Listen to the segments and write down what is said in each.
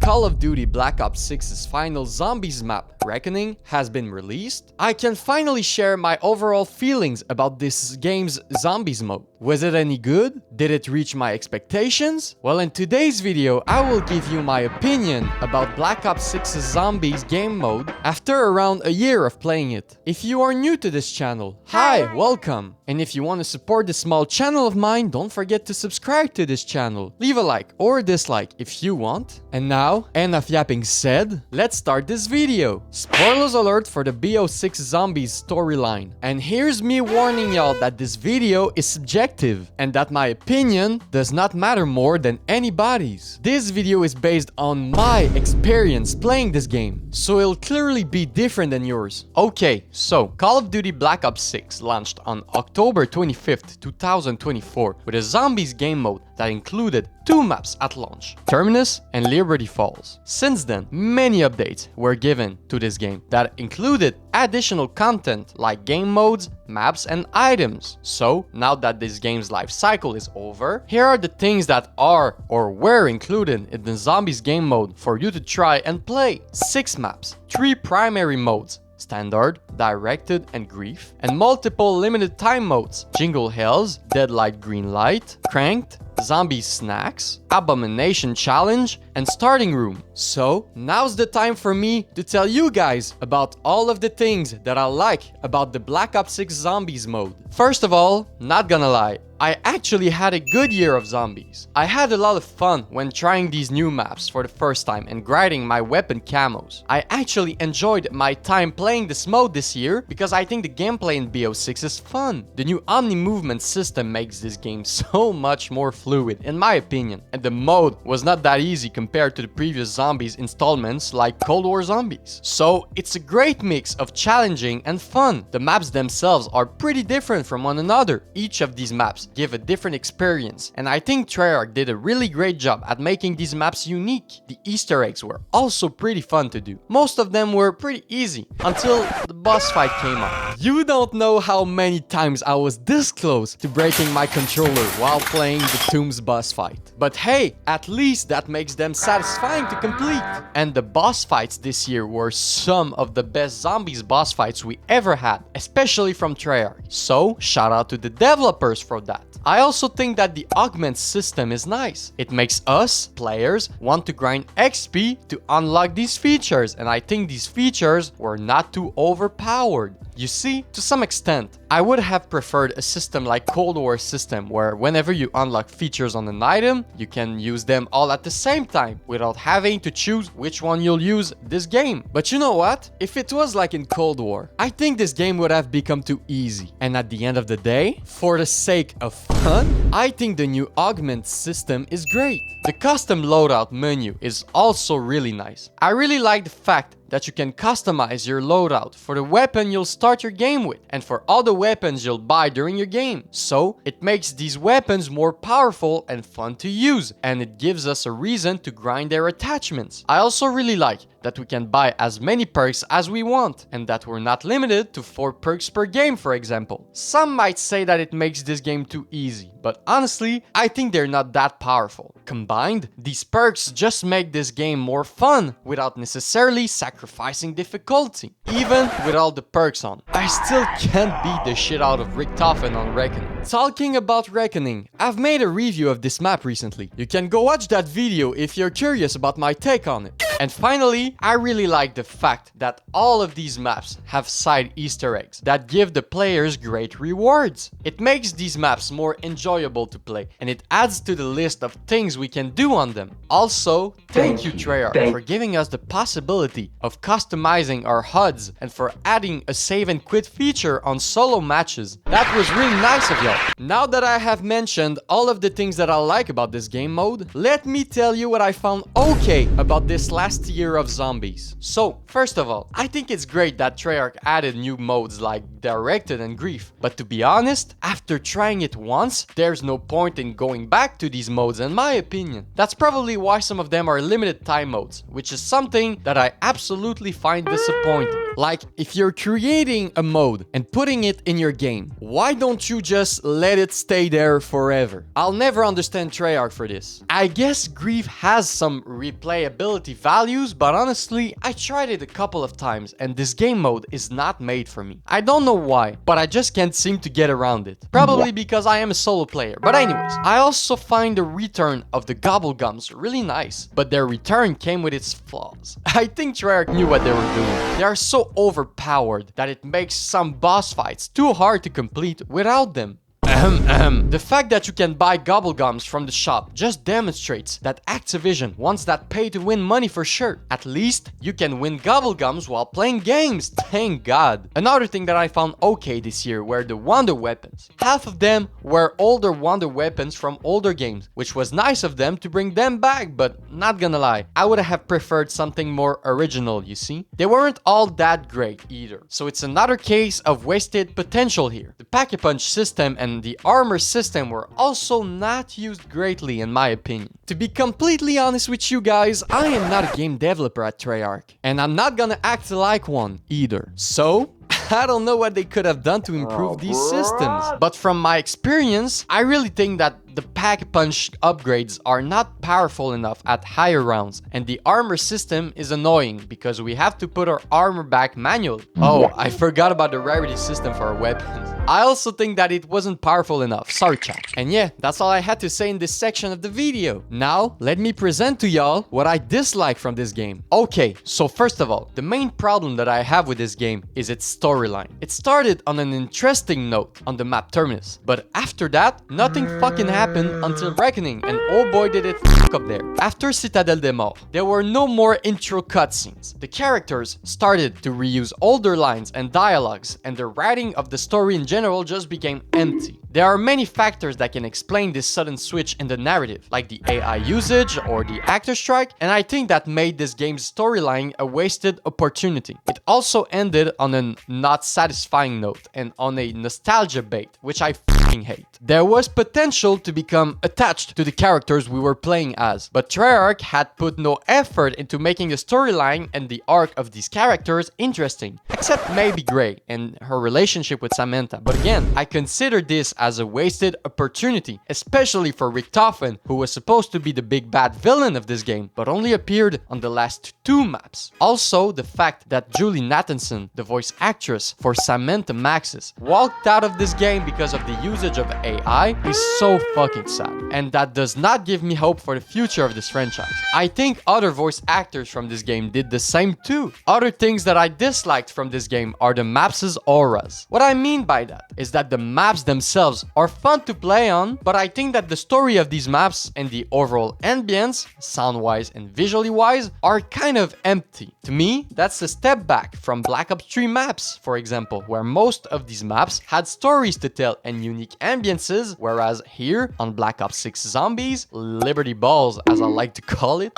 Call of Duty Black Ops 6's final zombies map, Reckoning, has been released, I can finally share my overall feelings about this game's zombies mode. Was it any good? Did it reach my expectations? Well, in today's video, I will give you my opinion about Black Ops 6's zombies game mode after around a year of playing it. If you are new to this channel, hi, welcome! And if you want to support this small channel of mine, don't forget to subscribe to this channel. Leave a like or a dislike if you want. And now, enough yapping said, let's start this video. Spoilers alert for the BO6 Zombies storyline. And here's me warning y'all that this video is subjective and that my opinion does not matter more than anybody's. This video is based on my experience playing this game, so it'll clearly be different than yours. Okay, so Call of Duty Black Ops 6 launched on October 25th, 2024 with a zombies game mode that included two maps at launch, Terminus and Liberty Falls. Since then, many updates were given to this game that included additional content like game modes, maps, and items. So, now that this game's life cycle is over, here are the things that are or were included in the zombies game mode for you to try and play. 6 maps, 3 primary modes, Standard, Directed, and Grief, and multiple limited time modes, Jingle Hells, Deadlight Green Light, Cranked, Zombie Snacks, Abomination Challenge, and Starting Room. So, now's the time for me to tell you guys about all of the things that I like about the Black Ops 6 Zombies mode. First of all, not gonna lie, I actually had a good year of zombies. I had a lot of fun when trying these new maps for the first time and grinding my weapon camos. I actually enjoyed my time playing this mode this year because I think the gameplay in BO6 is fun. The new Omni movement system makes this game so much more fluid, in my opinion, and the mode was not that easy compared to the previous zombies installments like Cold War Zombies. So it's a great mix of challenging and fun. The maps themselves are pretty different from one another. Each of these maps give a different experience, and I think Treyarch did a really great job at making these maps unique. The Easter eggs were also pretty fun to do. Most of them were pretty easy until the boss fight came up. You don't know how many times I was this close to breaking my controller while playing the Tombs boss fight. But hey, at least that makes them satisfying to complete. And the boss fights this year were some of the best zombies boss fights we ever had, especially from Treyarch. So shout out to the developers for that. I also think that the augment system is nice. It makes us, players, want to grind XP to unlock these features, and I think these features were not too overpowered. You see, to some extent, I would have preferred a system like Cold War system where whenever you unlock features on an item, you can use them all at the same time without having to choose which one you'll use this game. But you know what? If it was like in Cold War, I think this game would have become too easy. And at the end of the day, for the sake of fun, I think the new augment system is great. The custom loadout menu is also really nice. I really like the fact that you can customize your loadout for the weapon you'll start your game with and for all the weapons you'll buy during your game. So it makes these weapons more powerful and fun to use, and it gives us a reason to grind their attachments. I also really like that we can buy as many perks as we want and that we're not limited to 4 perks per game, for example. Some might say that it makes this game too easy, but honestly, I think they're not that powerful. Combined, these perks just make this game more fun without necessarily sacrificing difficulty. Even with all the perks on, I still can't beat the shit out of Richtofen on Reckoning. Talking about Reckoning, I've made a review of this map recently. You can go watch that video if you're curious about my take on it. And finally, I really like the fact that all of these maps have side Easter eggs that give the players great rewards. It makes these maps more enjoyable to play, and it adds to the list of things we can do on them. Also, thank you Treyarch for giving us the possibility of customizing our HUDs and for adding a save and quit feature on solo matches. That was really nice of y'all. Now that I have mentioned all of the things that I like about this game mode, let me tell you what I found okay about this last year of zombies. So, first of all, I think it's great that Treyarch added new modes like Directed and Grief, but to be honest, after trying it once, there's no point in going back to these modes in my opinion. That's probably why some of them are limited time modes, which is something that I absolutely find disappointing. Like, if you're creating a mode and putting it in your game, why don't you just just let it stay there forever. I'll never understand Treyarch for this. I guess Grief has some replayability values, but honestly, I tried it a couple of times and this game mode is not made for me. I don't know why, but I just can't seem to get around it. Probably because I am a solo player. But anyways, I also find the return of the Gobblegums really nice, but their return came with its flaws. I think Treyarch knew what they were doing. They are so overpowered that it makes some boss fights too hard to complete without them. The fact that you can buy Gobblegums from the shop just demonstrates that Activision wants that pay-to-win money for sure. At least, you can win Gobblegums while playing games, thank God. Another thing that I found okay this year were the Wonder Weapons. Half of them were older Wonder Weapons from older games, which was nice of them to bring them back, but not gonna lie, I would have preferred something more original, you see? They weren't all that great either, so it's another case of wasted potential here. The Pack-a-Punch system and the armor system were also not used greatly in my opinion. To be completely honest with you guys, I am not a game developer at Treyarch, and I'm not gonna act like one either. So, I don't know what they could have done to improve these systems. But from my experience, I really think that the Pack-a-Punch upgrades are not powerful enough at higher rounds, and the armor system is annoying because we have to put our armor back manually. Oh, I forgot about the rarity system for our weapons. I also think that it wasn't powerful enough, sorry chat. And yeah, that's all I had to say in this section of the video. Now, let me present to y'all what I dislike from this game. Okay, so first of all, the main problem that I have with this game is its storyline. It started on an interesting note on the map Terminus, but after that, nothing fucking happened until Reckoning, and oh boy did it fuck up there. After Citadelle des Morts, there were no more intro cutscenes. The characters started to reuse older lines and dialogues, and the writing of the story in general just became empty. There are many factors that can explain this sudden switch in the narrative, like the AI usage or the actor strike, and I think that made this game's storyline a wasted opportunity. It also ended on a not satisfying note and on a nostalgia bait, which I fucking hate. There was potential to become attached to the characters we were playing as, but Treyarch had put no effort into making the storyline and the arc of these characters interesting, except maybe Grey and her relationship with Samantha. But again, I consider this as a wasted opportunity, especially for Richtofen, who was supposed to be the big bad villain of this game, but only appeared on the last 2 maps. Also, the fact that Julie Nathanson, the voice actress for Samantha Maxis, walked out of this game because of the usage of AI is so fucking sad, and that does not give me hope for the future of this franchise. I think other voice actors from this game did the same too. Other things that I disliked from this game are the maps' auras. What I mean by that is that the maps themselves are fun to play on, but I think that the story of these maps and the overall ambience, sound-wise and visually-wise, are kind of empty. To me, that's a step back from Black Ops 3 maps, for example, where most of these maps had stories to tell and unique ambiences, whereas here, on Black Ops 6 Zombies, Liberty Balls, as I like to call it,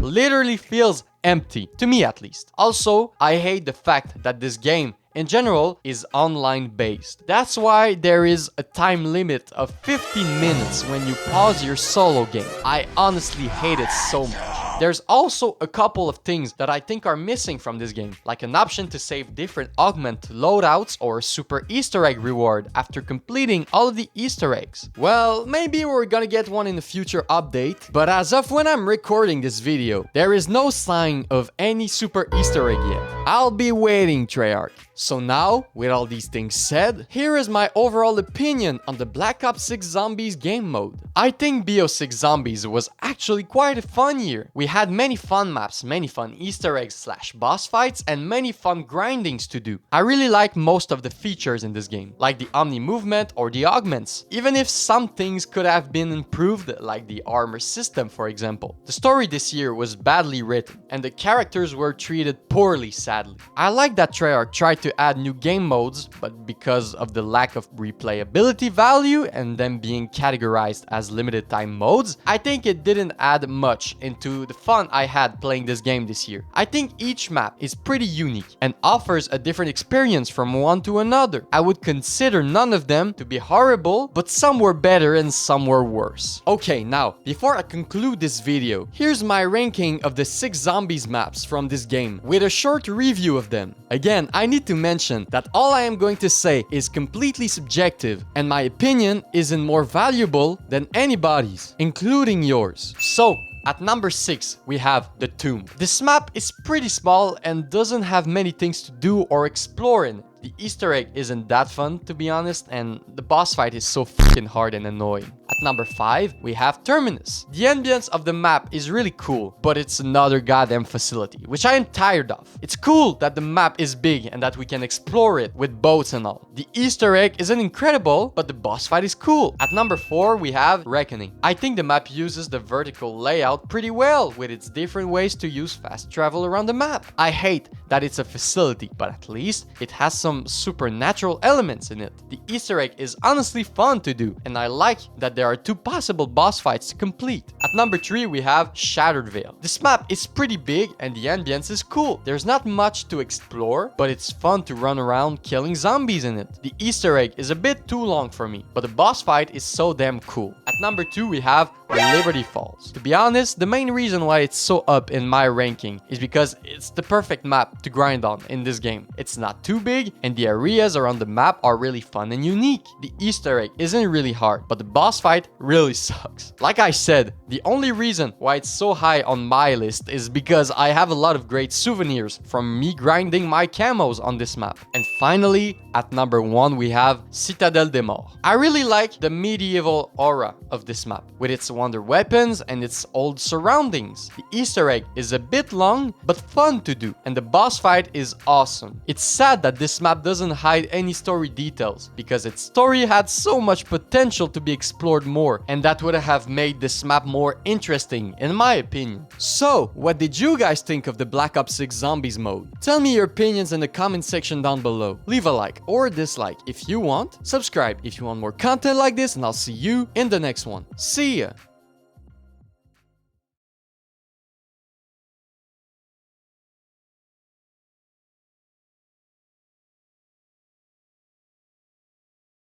literally feels empty, to me at least. Also, I hate the fact that this game in general is online based. That's why there is a time limit of 15 minutes when you pause your solo game. I honestly hate it so much. There's also a couple of things that I think are missing from this game, like an option to save different augment loadouts or a super Easter egg reward after completing all of the Easter eggs. Well, maybe we're gonna get one in a future update, but as of when I'm recording this video, there is no sign of any super Easter egg yet. I'll be waiting, Treyarch. So now, with all these things said, here is my overall opinion on the Black Ops 6 Zombies game mode. I think BO6 Zombies was actually quite a fun year. We had many fun maps, many fun Easter eggs / boss fights, and many fun grindings to do. I really like most of the features in this game, like the Omni movement or the augments, even if some things could have been improved, like the armor system for example. The story this year was badly written, and the characters were treated poorly sadly. I like that Treyarch tried to add new game modes, but because of the lack of replayability value and them being categorized as limited time modes, I think it didn't add much into the fun I had playing this game this year. I think each map is pretty unique and offers a different experience from one to another. I would consider none of them to be horrible, but some were better and some were worse. Okay, now, before I conclude this video, here's my ranking of the 6 Zombies maps from this game, with a short review of them. Again, I need to mention that all I am going to say is completely subjective, and my opinion isn't more valuable than anybody's, including yours. So, at number 6, we have the Tomb. This map is pretty small and doesn't have many things to do or explore in it. The Easter egg isn't that fun, to be honest, and the boss fight is so fucking hard and annoying. At number 5, we have Terminus. The ambience of the map is really cool, but it's another goddamn facility, which I am tired of. It's cool that the map is big and that we can explore it with boats and all. The Easter egg isn't incredible, but the boss fight is cool. At number 4, we have Reckoning. I think the map uses the vertical layout pretty well, with its different ways to use fast travel around the map. I hate that it's a facility, but at least it has some supernatural elements in it. The Easter egg is honestly fun to do, and I like that there are 2 possible boss fights to complete. At number 3, we have Shattered Veil. This map is pretty big and the ambience is cool. There's not much to explore, but it's fun to run around killing zombies in it. The Easter egg is a bit too long for me, but the boss fight is so damn cool. At number 2, we have Liberty Falls. To be honest, the main reason why it's so up in my ranking is because it's the perfect map to grind on in this game. It's not too big, and the areas around the map are really fun and unique. The Easter egg isn't really hard, but the boss fight really sucks. Like I said, the only reason why it's so high on my list is because I have a lot of great souvenirs from me grinding my camos on this map. And finally, at number 1, we have Citadelle des Morts. I really like the medieval aura of this map, with its wonder weapons and its old surroundings. The Easter egg is a bit long, but fun to do, and the boss fight is awesome. It's sad that this map doesn't hide any story details, because its story had so much potential to be explored more, and that would have made this map more interesting, in my opinion. So, what did you guys think of the Black Ops 6 Zombies mode? Tell me your opinions in the comment section down below. Leave a like or a dislike if you want, subscribe if you want more content like this, and I'll see you in the next one. See ya!